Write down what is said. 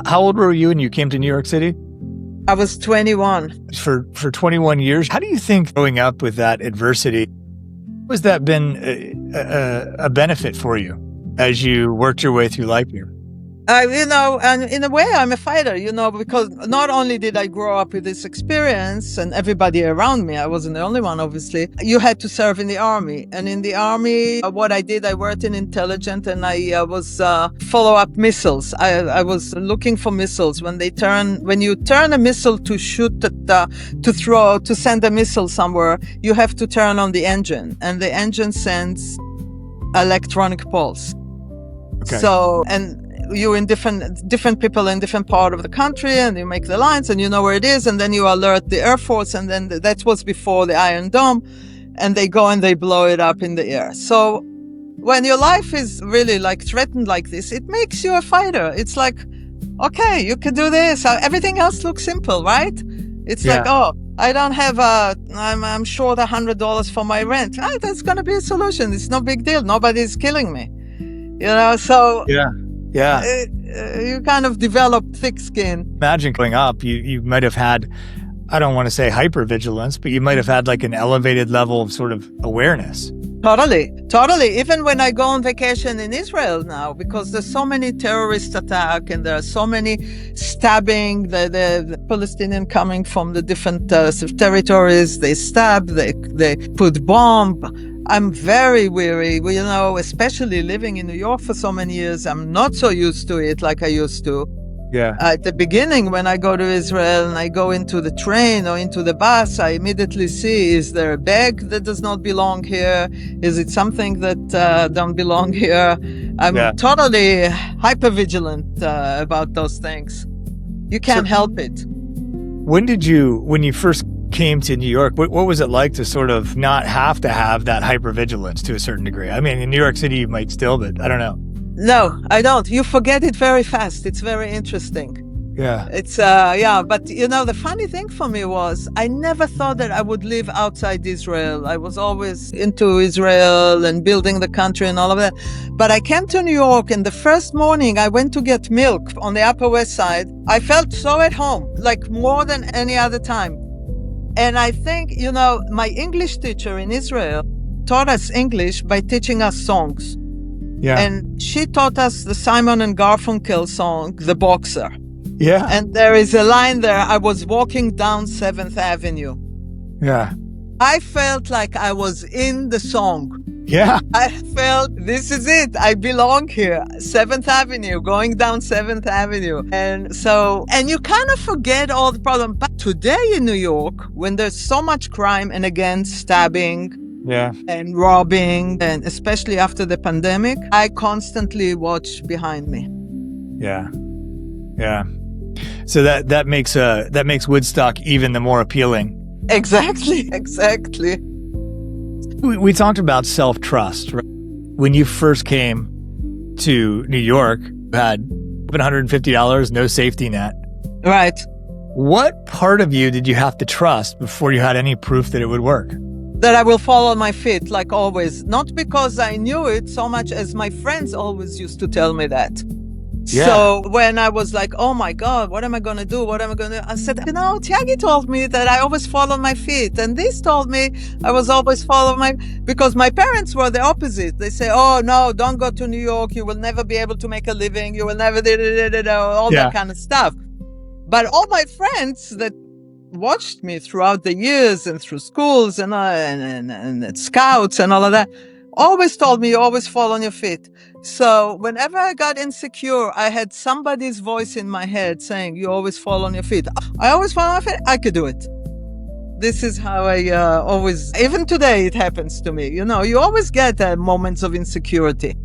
How old were you when you came to New York City? I was 21. For 21 years. How do you think growing up with that adversity, has that been a benefit for you as you worked your way through life here? And in a way, I'm a fighter, because not only did I grow up with this experience and everybody around me, I wasn't the only one, obviously, you had to serve in the army. And in the army, what I did, I worked in intelligence and I was follow-up missiles. I was looking for missiles. When you turn a missile to shoot, to send a missile somewhere, you have to turn on the engine, and the engine sends electronic pulse. Okay. So, and you in different people in different part of the country, and you make the lines and you know where it is, and then you alert the Air Force, and then that was before the Iron Dome, and they go and they blow it up in the air. So when your life is really like threatened like this, it makes you a fighter. It's like, okay, you can do this. Everything else looks simple, right? It's like, oh, I don't have I'm short $100 for my rent. That's going to be a solution. It's no big deal. Nobody's killing me. So you kind of develop thick skin. Imagine growing up, you might have had, I don't want to say hypervigilance, but you might have had like an elevated level of sort of awareness. Totally. Even when I go on vacation in Israel now, because there's so many terrorist attacks and there are so many stabbing, the Palestinian coming from the different territories, they stab, they put bomb. I'm very weary, especially living in New York for so many years. I'm not so used to it like I used to. Yeah. At the beginning, when I go to Israel and I go into the train or into the bus, I immediately see, is there a bag that does not belong here? Is it something that don't belong here? I'm totally hypervigilant about those things. You can't help it. When you first came to New York, what was it like to sort of not have to have that hypervigilance to a certain degree? I mean, in New York City, you might still, but I don't know. No, I don't. You forget it very fast. It's very interesting. Yeah. It's, but the funny thing for me was I never thought that I would live outside Israel. I was always into Israel and building the country and all of that. But I came to New York, and the first morning I went to get milk on the Upper West Side. I felt so at home, like more than any other time. And I think, my English teacher in Israel taught us English by teaching us songs. Yeah. And she taught us the Simon and Garfunkel song, The Boxer. Yeah. And there is a line there, I was walking down 7th Avenue. Yeah. I felt like I was in the song. Yeah. I felt, this is it. I belong here. 7th Avenue, going down 7th Avenue. And you kind of forget all the problems. But today in New York, when there's so much crime and again, stabbing and robbing, and especially after the pandemic, I constantly watch behind me. Yeah. Yeah. So that makes Woodstock even the more appealing. Exactly. We talked about self-trust. Right? When you first came to New York, you had $150, no safety net. Right. What part of you did you have to trust before you had any proof that it would work? That I will fall on my feet, like always. Not because I knew it so much as my friends always used to tell me that. Yeah. So when I was like, oh my God, what am I going to do? I said, Tiagi told me that I always fall on my feet. And this told me I was always because my parents were the opposite. They say, oh no, don't go to New York. You will never be able to make a living. You will never, all that kind of stuff. But all my friends that watched me throughout the years and through schools and at scouts and all of that, always told me you always fall on your feet. So whenever I got insecure, I had somebody's voice in my head saying, you always fall on your feet. I always fall on my feet. I could do it. This is how I always, even today it happens to me. You always get moments of insecurity.